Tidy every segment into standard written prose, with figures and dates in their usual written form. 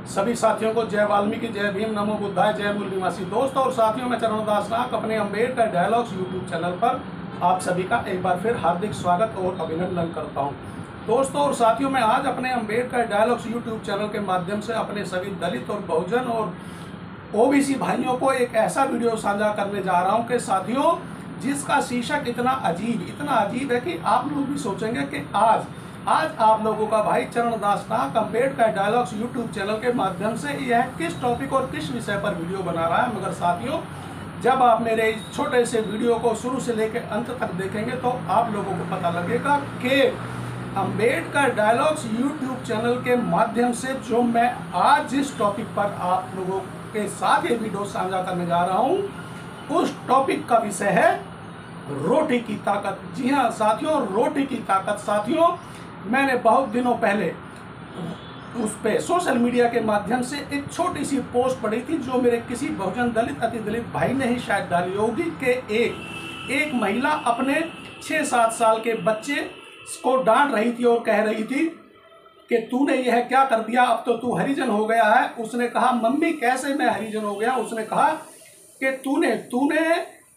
सभी साथियों को जय वाल्मीकि, जय भीम, नमो बुद्धाय, जय मूल निवासी। दोस्तों और साथियों, मैं चरणदास नाग अपने अम्बेडकर डायलॉग्स यूट्यूब चैनल पर आप सभी का एक बार फिर हार्दिक स्वागत और अभिनंदन करता हूं। दोस्तों और साथियों, मैं आज अपने अम्बेडकर डायलॉग्स यूट्यूब चैनल के माध्यम से अपने सभी दलित और बहुजन और ओबीसी भाइयों को एक ऐसा वीडियो साझा करने जा रहा हूं कि साथियों, जिसका शीर्षक इतना अजीब है कि आप लोग भी सोचेंगे कि आज आप लोगों का भाई चरणदास नाग अम्बेडकर डायलॉग्स यूट्यूब चैनल के माध्यम से यह किस टॉपिक और किस विषय पर वीडियो बना रहा है। मगर साथियों, जब आप मेरे इस छोटे से वीडियो को शुरू से लेकर अंत तक देखेंगे तो आप लोगों को पता लगेगा कि अम्बेडकर डायलॉग्स यूट्यूब चैनल के माध्यम से जो मैं आज जिस टॉपिक पर आप लोगों के साथ ये वीडियो साझा करने जा रहा हूँ, उस टॉपिक का विषय है रोटी की ताकत। जी हाँ साथियों, रोटी की ताकत। साथियों, मैंने बहुत दिनों पहले उस पे सोशल मीडिया के माध्यम से एक छोटी सी पोस्ट पढ़ी थी, जो मेरे किसी बहुजन दलित अति दलित भाई ने ही शायद डाली होगी, कि एक महिला अपने 6-7 साल के बच्चे को डांट रही थी और कह रही थी कि तूने यह क्या कर दिया, अब तो तू हरिजन हो गया है। उसने कहा, मम्मी कैसे मैं हरिजन हो गया? उसने कहा कि तूने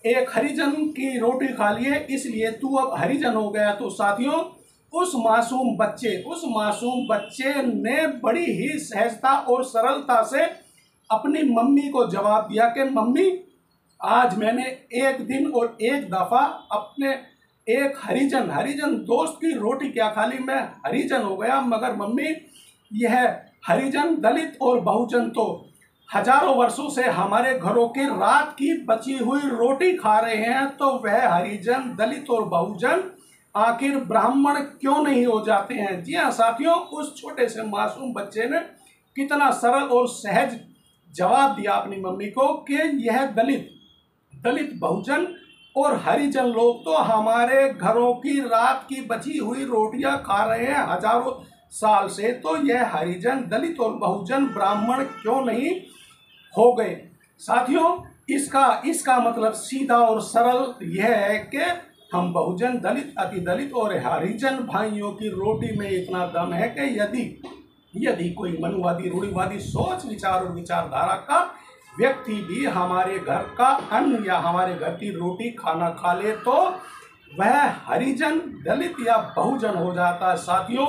एक हरिजन की रोटी खा ली है, इसलिए तू अब हरिजन हो गया। तो साथियों, उस मासूम बच्चे ने बड़ी ही सहजता और सरलता से अपनी मम्मी को जवाब दिया कि मम्मी, आज मैंने एक दिन और एक दफा अपने एक हरिजन दोस्त की रोटी क्या खा ली, मैं हरिजन हो गया। मगर मम्मी, यह हरिजन दलित और बहुजन तो हजारों वर्षों से हमारे घरों के रात की बची हुई रोटी खा रहे हैं, तो वह हरिजन दलित और बहुजन आखिर ब्राह्मण क्यों नहीं हो जाते हैं? जी हाँ साथियों, उस छोटे से मासूम बच्चे ने कितना सरल और सहज जवाब दिया अपनी मम्मी को कि यह दलित बहुजन और हरिजन लोग तो हमारे घरों की रात की बची हुई रोटियां खा रहे हैं हजारों साल से, तो यह हरिजन दलित और बहुजन ब्राह्मण क्यों नहीं हो गए? साथियों, इसका मतलब सीधा और सरल यह है कि हम बहुजन दलित अति दलित और हरिजन भाइयों की रोटी में इतना दम है कि यदि कोई मनुवादी रूढ़िवादी सोच विचार और विचारधारा का व्यक्ति भी हमारे घर का अन्न या हमारे घर की रोटी खाना खा ले तो वह हरिजन दलित या बहुजन हो जाता है। साथियों,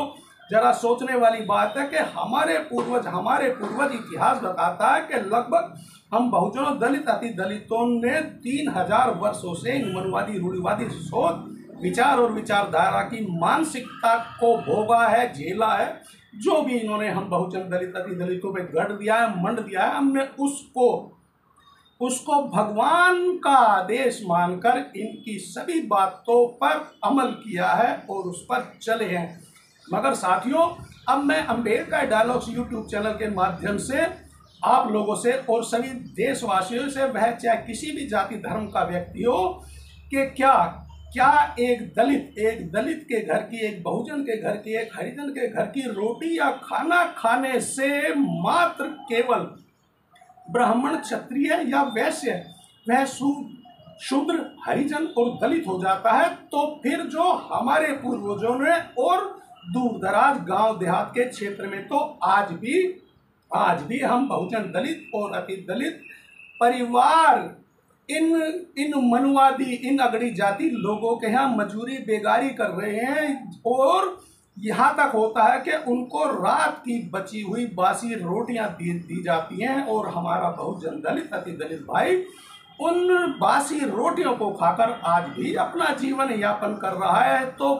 जरा सोचने वाली बात है कि हमारे पूर्वज इतिहास बताता है कि लगभग हम बहुजनों दलित अति दलितों ने 3000 वर्षों से इन मनुवादी रूढ़िवादी सोच विचार और विचारधारा की मानसिकता को भोगा है, झेला है। जो भी इन्होंने हम बहुजन दलित अति दलितों पे गढ़ दिया है, मंड दिया है, हमने उसको भगवान का आदेश मानकर इनकी सभी बातों पर अमल किया है और उस पर चले हैं। मगर साथियों, अब मैं अम्बेडकर डायलॉग्स यूट्यूब चैनल के माध्यम से आप लोगों से और सभी देशवासियों से, वह चाहे किसी भी जाति धर्म का व्यक्ति हो, कि क्या एक दलित के घर की, एक बहुजन के घर की, एक हरिजन के घर की रोटी या खाना खाने से मात्र केवल ब्राह्मण, क्षत्रिय या वैश्य वह शूद्र, हरिजन और दलित हो जाता है? तो फिर जो हमारे पूर्वजों ने और दूर दराज गांव देहात के क्षेत्र में तो आज भी हम बहुजन दलित और अति दलित परिवार इन मनुवादी, इन अगड़ी जाति लोगों के यहाँ मजूरी बेगारी कर रहे हैं, और यहाँ तक होता है कि उनको रात की बची हुई बासी रोटियां दी जाती हैं, और हमारा बहुजन दलित अति दलित भाई उन बासी रोटियों को खाकर आज भी अपना जीवन यापन कर रहा है। तो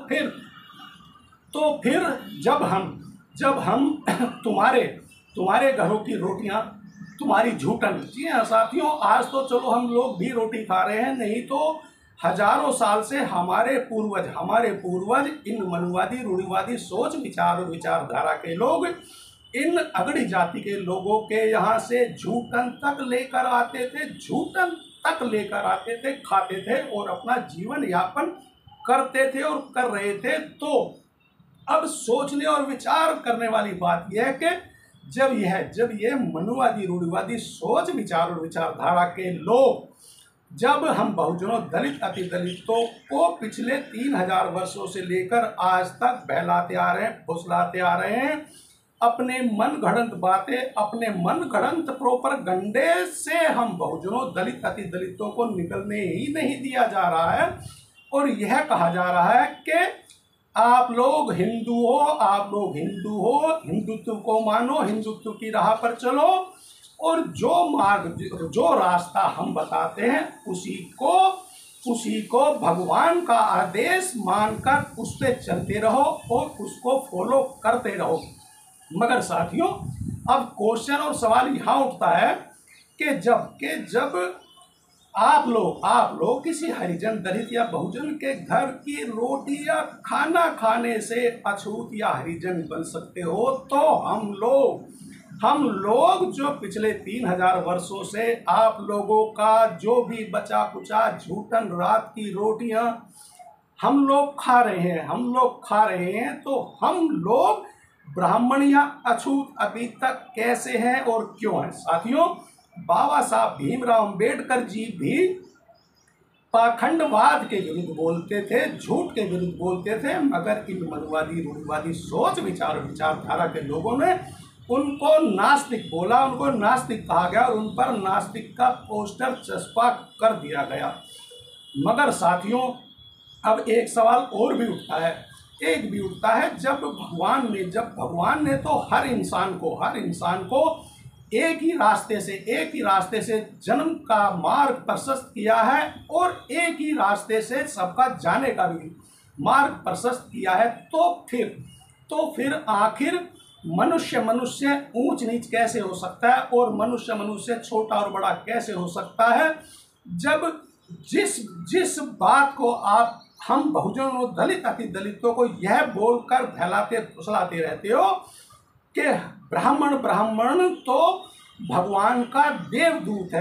फिर जब हम तुम्हारे घरों की रोटियां, तुम्हारी झूठन। जी हाँ साथियों, आज तो चलो हम लोग भी रोटी खा रहे हैं, नहीं तो हजारों साल से हमारे पूर्वज इन मनुवादी रूढ़िवादी सोच विचार और विचारधारा के लोग इन अगड़ी जाति के लोगों के यहाँ से झूठन तक लेकर आते थे, खाते थे और अपना जीवन यापन करते थे और कर रहे थे। तो अब सोचने और विचार करने वाली बात यह है कि जब ये मनुवादी रूढ़िवादी सोच विचार और विचारधारा के लोग, जब हम बहुजनों दलित अति दलितों को पिछले 3000 वर्षों से लेकर आज तक बहलाते आ रहे हैं, फुसलाते आ रहे हैं अपने मन गढ़ंत बातें, अपने मन गढ़ंत प्रोपगंडे से हम बहुजनों, दलित, अति दलितों को निकलने ही नहीं दिया जा रहा है। और यह कहा जा रहा है कि आप लोग हिंदू हो, आप लोग हिंदू हो, हिंदुत्व को मानो, हिंदुत्व की राह पर चलो, और जो मार्ग, जो रास्ता हम बताते हैं उसी को भगवान का आदेश मानकर उस पर चलते रहो और उसको फॉलो करते रहो। मगर साथियों, अब क्वेश्चन और सवाल यहाँ उठता है कि जब आप लोग किसी हरिजन, दलित या बहुजन के घर की रोटी या खाना खाने से अछूत या हरिजन बन सकते हो, तो हम लोग जो पिछले 3000 वर्षों से आप लोगों का जो भी बचा कुचा झूठन रात की रोटियां हम लोग खा रहे हैं, तो हम लोग ब्राह्मण या अछूत अभी तक कैसे हैं और क्यों हैं? साथियों, बाबा साहब भीमराव अंबेडकर जी भी पाखंडवाद के विरुद्ध बोलते थे, झूठ के विरुद्ध बोलते थे, मगर इन मनुवादी, रूढ़िवादी सोच विचारधारा के लोगों ने उनको नास्तिक बोला, उनको नास्तिक कहा गया और उन पर नास्तिक का पोस्टर चस्पा कर दिया गया। मगर साथियों, अब एक सवाल और भी उठता है, जब भगवान ने तो हर इंसान को एक ही रास्ते से जन्म का मार्ग प्रशस्त किया है और एक ही रास्ते से सबका जाने का भी मार्ग प्रशस्त किया है, तो फिर आखिर मनुष्य ऊंच नीच कैसे हो सकता है और मनुष्य छोटा और बड़ा कैसे हो सकता है, जब जिस बात को हम बहुजनों, दलित, अति दलितों को यह बोलकर फुसलाते रहते हो कि ब्राह्मण तो भगवान का देवदूत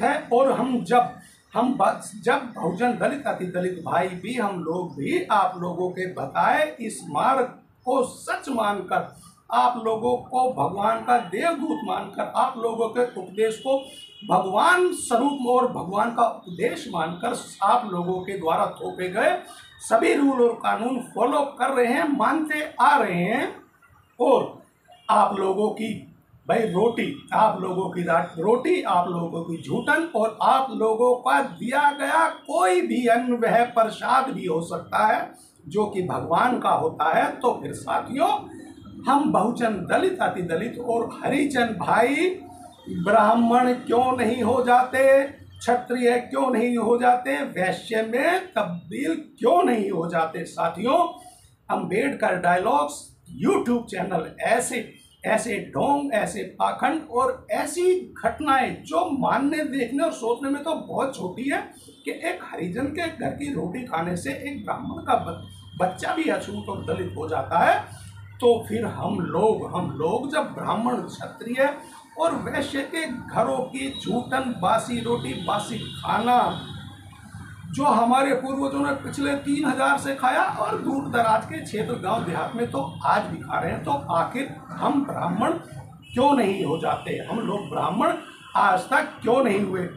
है, और जब बहुजन, दलित, अति दलित भाई भी, हम लोग भी आप लोगों के बताए इस मार्ग को सच मानकर, आप लोगों को भगवान का देवदूत मानकर, आप लोगों के उपदेश को भगवान स्वरूप और भगवान का उपदेश मानकर आप लोगों के द्वारा थोपे गए सभी रूल और कानून फॉलो कर रहे हैं, मानते आ रहे हैं, और आप लोगों की रोटी, आप लोगों की झूठन और आप लोगों का दिया गया कोई भी अन्न वह प्रसाद भी हो सकता है जो कि भगवान का होता है। तो फिर साथियों, हम बहुजन, दलित, अति दलित और हरिजन भाई ब्राह्मण क्यों नहीं हो जाते, क्षत्रिय क्यों नहीं हो जाते, वैश्य में तब्दील क्यों नहीं हो जाते? साथियों, अंबेडकर डायलॉग्स यूट्यूब चैनल ऐसे ढोंग, ऐसे पाखंड और ऐसी घटनाएं जो मानने, देखने और सोचने में तो बहुत छोटी है कि एक हरिजन के घर की रोटी खाने से एक ब्राह्मण का बच्चा भी अछूत और दलित हो जाता है, तो फिर हम लोग जब ब्राह्मण, क्षत्रिय और वैश्य के घरों की झूठन, बासी रोटी, बासी खाना जो हमारे पूर्वजों ने पिछले 3000 से खाया और दूर दराज के क्षेत्र, गांव देहात में तो आज भी खा रहे हैं, तो आखिर हम ब्राह्मण क्यों नहीं हो जाते? हम लोग ब्राह्मण आज तक क्यों नहीं हुए?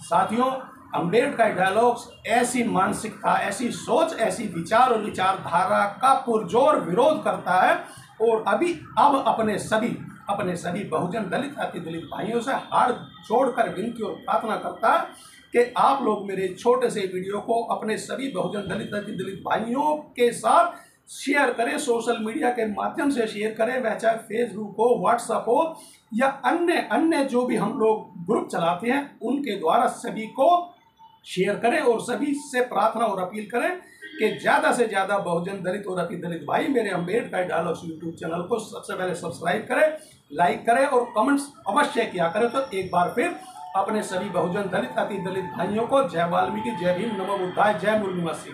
साथियों, अंबेडकर डायलॉग्स ऐसी मानसिकता, ऐसी सोच, ऐसी विचार और विचारधारा का पुरजोर विरोध करता है, और अब अपने सभी बहुजन, दलित, अति दलित भाइयों से हाथ जोड़कर विनती और प्रार्थना करता है कि आप लोग मेरे छोटे से वीडियो को अपने सभी बहुजन, दलित, अति दलित भाइयों के साथ शेयर करें, सोशल मीडिया के माध्यम से शेयर करें, वह चाहे फेसबुक हो, व्हाट्सएप हो या अन्य जो भी हम लोग ग्रुप चलाते हैं उनके द्वारा सभी को शेयर करें, और सभी से प्रार्थना और अपील करें कि ज़्यादा से ज़्यादा बहुजन, दलित और अति दलित भाई मेरे अंबेडकर डायलॉग्स यूट्यूब चैनल को सबसे पहले सब्सक्राइब करें, लाइक करें और कमेंट्स अवश्य किया करें। तो एक बार फिर अपने सभी बहुजन, दलित, अति दलित भाइयों को जय वाल्मीकि, जय भीम, नमो बुद्धाय, जय मूल निवासी।